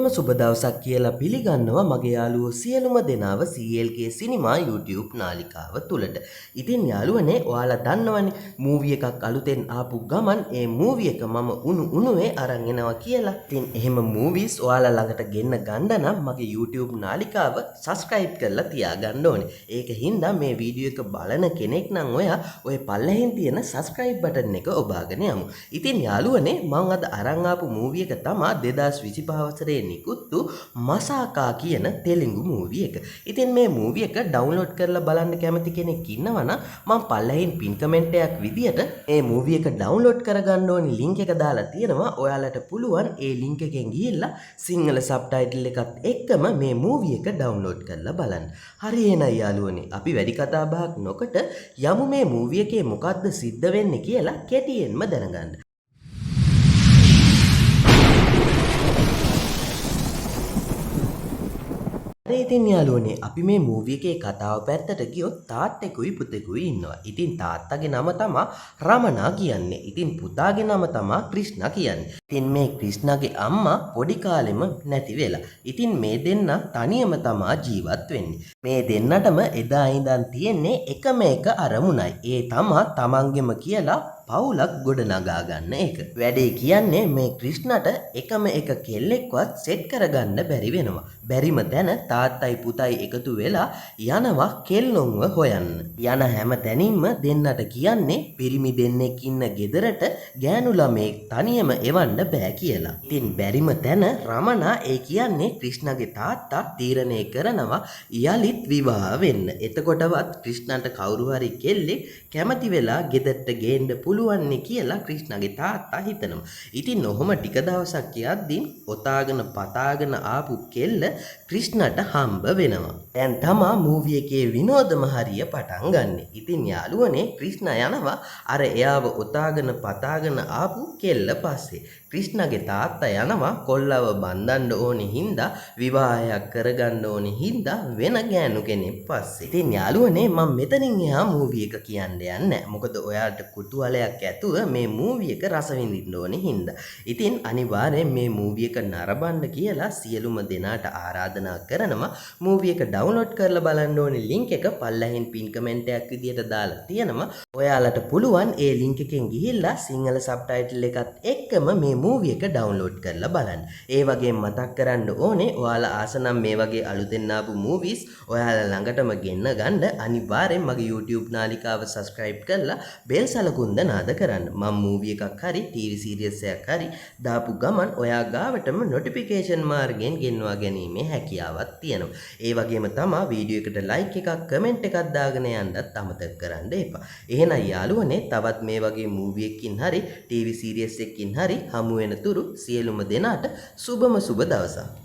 සුබම සුබ දවසක් කියලා පිළිගන්නවා මගේ යාළුවෝ සියලුම දෙනාව CLK සිනිමා YouTube නාලිකාව තුලට. ඉතින් යාළුවනේ ඔයාලා දන්නවනේ මූවි එකක් අලුතෙන් ආපු ගමන් ඒ මූවි එක මම උණුවේ අරන් එනවා කියලා. ඉතින් එහෙම මූවිස් ඔයාලා ළඟට ගෙන්න ගන්න නම් මගේ YouTube නාලිකාව subscribe කරලා තියාගන්න ඕනේ. ඒක හින්දා මේ වීඩියෝ එක බලන කෙනෙක් නම් ඔයා ඔය පල්ලෙහින් තියෙන subscribe button එක ඔබාගෙන යමු. ඉතින් යාළුවනේ මම අද අරන් ආපු මූවි එක තමයි 2025 වසරේ නිකුත් වූ මසාකා කියන තෙලිඟු මූවි එක. ඉතින් මේ මූවි එක ඩවුන්ලෝඩ් කරලා බලන්න කැමති කෙනෙක් ඉන්නවා නම් මම පල්ලෙහින් පින් කමෙන්ට් එකක් විදියට මේ මූවි එක ඩවුන්ලෝඩ් කරගන්න ඕනි ලින්ක් එක දාලා තියෙනවා. ඔයාලට පුළුවන් ඒ ලින්ක් එකෙන් ගිහිල්ලා සිංහල සබ්ටයිටල් එකත් එක්කම මේ මූවි එක ඩවුන්ලෝඩ් කරලා බලන්න. හරි එහෙනම් යාළුවනේ අපි වැඩි කතා බහක් නොකොට යමු මේ මූවි එකේ මොකද්ද සිද්ධ වෙන්නේ කියලා කෙටියෙන්ම දැනගන්න. ඉතින් යාළුවනේ අපි මේ මූවි එකේ කතාව පැත්තට ගියොත් තාත්තෙකුයි පුතෙකුයි ඉන්නවා. ඉතින් තාත්තගේ නම තමයි රමණා කියන්නේ. ඉතින් පුතාගේ නම තමයි ක්‍රිෂ්ණා කියන්නේ. ඉතින් මේ ක්‍රිෂ්ණාගේ අම්මා පොඩි කාලෙම නැති වෙලා. ඉතින් මේ දෙන්න තනියම තමයි ජීවත් වෙන්නේ. මේ දෙන්නටම එදා ඉඳන් තියෙන්නේ එකම එක අරමුණයි. ඒ තමයි තමන්ගෙම කියලා පවුලක් ගොඩනගා ගන්න එක. වැඩේ කියන්නේ මේ ක්‍රිෂ්ණට එකම එක කෙල්ලෙක්වත් සෙට් කරගන්න බැරි වෙනවා. බැරිම තැන තාත්තයි පුතයි එකතු වෙලා යනවා කෙල්ලොන්ව හොයන්න. යන හැම තැනින්ම දෙන්නට කියන්නේ පිරිමි දෙන්නෙක් ඉන්න ගෙදරට ගෑනු ළමෙක් තනියම එවන්න බෑ කියලා. ඉතින් බැරිම තැන රමණා ඒ කියන්නේ ක්‍රිෂ්ණගේ තාත්තා තීරණය කරනවා යලිත් විවාහ වෙන්න. එතකොටවත් ක්‍රිෂ්ණන්ට කවුරු හරි කෙල්ලෙක් කැමති වෙලා ගෙදරට ගේන්න පුළුවන් කියලා ක්‍රිෂ්ණගේ තාත්තා හිතනවා. ඉතින් ඔහොම ටික දවසක් යද්දී ඔතාගෙන පතාගෙන ආපු කෙල්ල ක්‍රිෂ්ණට හම්බ වෙනවා. දැන් තමා මූවි එකේ විනෝදම හරිය පටන් ගන්නෙ. ඉතින් යාළුවනේ ක්‍රිෂ්ණ යනවා අර එයාව ඔතාගෙන පතාගෙන ආපු කෙල්ල පස්සේ. ක්‍රිෂ්ණගේ තාත්තා යනවා කොල්ලව බඳින්න ඕනි හින්දා විවාහයක් කරගන්න ඕනි හින්දා වෙන ගෑනු කෙනෙක් පස්සේ. ඉතින් යාළුවනේ මම මෙතනින් එහා මූවි එක කියන්න යන්නේ නැහැ. මොකද ඔයාලට කුතුහලයක් ඇතුව මේ මූවි එක රස විඳින්න ඕනි හින්දා. ඉතින් අනිවාර්යෙන් මේ මූවි එක නරඹන්න කියලා සියලුම දෙනාට ආරාධනා කරනවා. මූවි එක ඩවුන්ලෝඩ් කරලා බලන්න ඕනි ලින්ක් එක පල්ලෙහින් පින් කමෙන්ට් එකක් විදියට දාලා තියෙනවා. ඔයාලට පුළුවන් ඒ ලින්ක් එකෙන් ගිහිල්ලා සිංහල සබ්ටයිටල් එකත් එක්කම මේ මූවි එක ඩවුන්ලෝඩ් කරලා බලන්න. ඒ වගේම මතක් කරන්න ඕනේ ඔයාලා ආස නම් මේ වගේ අලුතෙන් ආපු මූවිස් ඔයාලා ළඟටම ගෙන්න ගන්න අනිවාර්යෙන් මගේ YouTube නාලිකාව subscribe කරලා බෙල් සලකුණු නාද කරන්න. මම මූවි එකක් හරි TV series එකක් හරි දාපු ගමන් ඔයා ගාවටම notification මාර්ගයෙන් ගෙන්වා ගැනීමේ හැකියාවක් තියෙනවා. ඒ වගේම තමයි වීඩියෝ එකට like එකක් comment එකක් දාගෙන යන්නත් අමතක කරන්න එපා. එහෙනම් යාළුවනේ තවත් මේ වගේ මූවි එකකින් හරි TV series එකකින් හරි හමු වෙන තුරු සියලුම දෙනාට සුබම සුබ දවසක්.